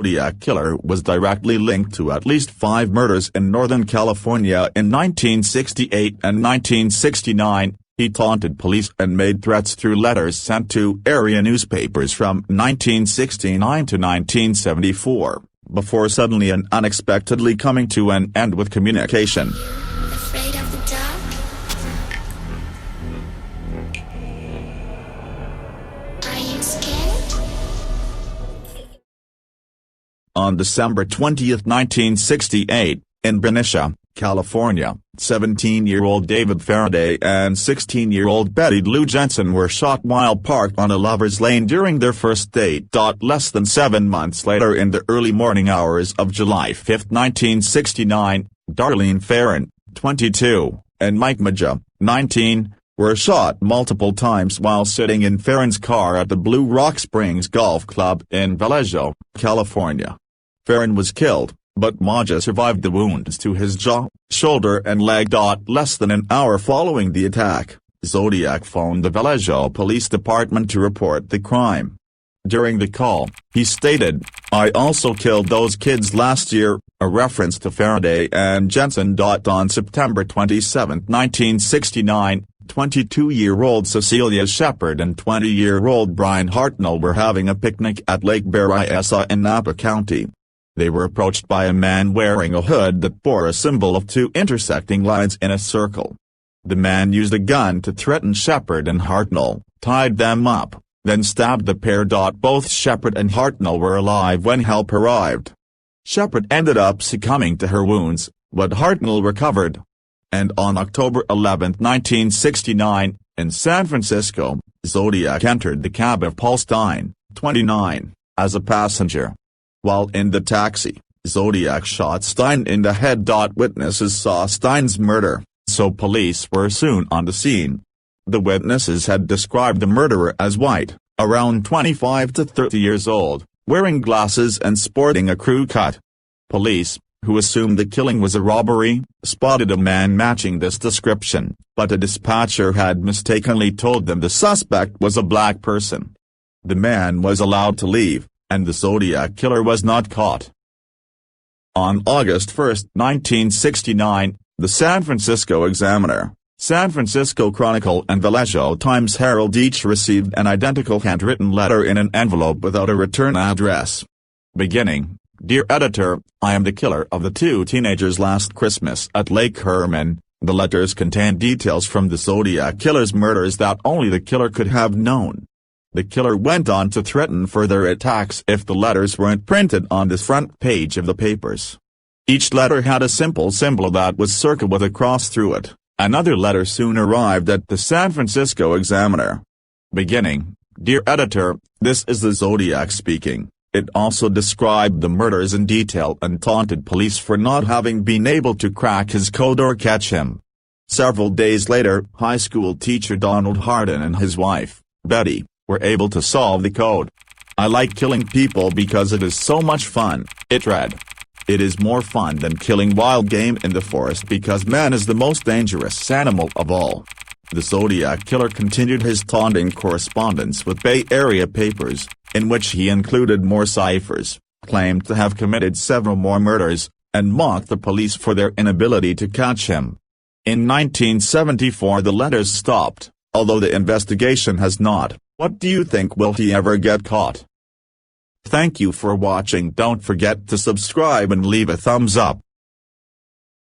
Zodiac Killer was directly linked to at least 5 murders in Northern California in 1968 and 1969. He taunted police and made threats through letters sent to area newspapers from 1969 to 1974, before suddenly and unexpectedly coming to an end with communication. Afraid of the dark? Are you scared? On December 20, 1968, in Benicia, California, 17-year-old David Faraday and 16-year-old Betty Lou Jensen were shot while parked on a lover's lane during their first date. Less than 7 months later, in the early morning hours of July 5, 1969, Darlene Ferrin, 22, and Mike Maja, 19, were shot multiple times while sitting in Ferrin's car at the Blue Rock Springs Golf Club in Vallejo, California. Ferrin was killed, but Maja survived the wounds to his jaw, shoulder and leg. Less than an hour following the attack, Zodiac phoned the Vallejo Police Department to report the crime. During the call, he stated, "I also killed those kids last year," a reference to Faraday and Jensen. On September 27, 1969, 22-year-old Cecilia Shepard and 20-year-old Brian Hartnell were having a picnic at Lake Berryessa in Napa County. They were approached by a man wearing a hood that bore a symbol of 2 intersecting lines in a circle. The man used a gun to threaten Shepard and Hartnell, tied them up, then stabbed the pair. Both Shepard and Hartnell were alive when help arrived. Shepard ended up succumbing to her wounds, but Hartnell recovered. And on October 11, 1969, in San Francisco, Zodiac entered the cab of Paul Stein, 29, as a passenger. While in the taxi, Zodiac shot Stein in the head. Witnesses saw Stein's murder, so police were soon on the scene. The witnesses had described the murderer as white, around 25 to 30 years old, wearing glasses and sporting a crew cut. Police, who assumed the killing was a robbery, spotted a man matching this description, but a dispatcher had mistakenly told them the suspect was a black person. The man was allowed to leave, and the Zodiac Killer was not caught. On August 1, 1969, the San Francisco Examiner, San Francisco Chronicle and Vallejo Times-Herald each received an identical handwritten letter in an envelope without a return address. Beginning, "Dear Editor, I am the killer of the 2 teenagers last Christmas at Lake Herman." The letters contained details from the Zodiac Killer's murders that only the killer could have known. The killer went on to threaten further attacks if the letters weren't printed on the front page of the papers. Each letter had a simple symbol that was circled with a cross through it. Another letter soon arrived at the San Francisco Examiner. Beginning, "Dear Editor, this is the Zodiac speaking." It also described the murders in detail and taunted police for not having been able to crack his code or catch him. Several days later, high school teacher Donald Hardin and his wife, Betty, were able to solve the code. "I like killing people because it is so much fun," it read. "It is more fun than killing wild game in the forest because man is the most dangerous animal of all." The Zodiac Killer continued his taunting correspondence with Bay Area papers, in which he included more ciphers, claimed to have committed several more murders, and mocked the police for their inability to catch him. In 1974 the letters stopped, although the investigation has not. What do you think? Will he ever get caught? Thank you for watching. Don't forget to subscribe and leave a thumbs up.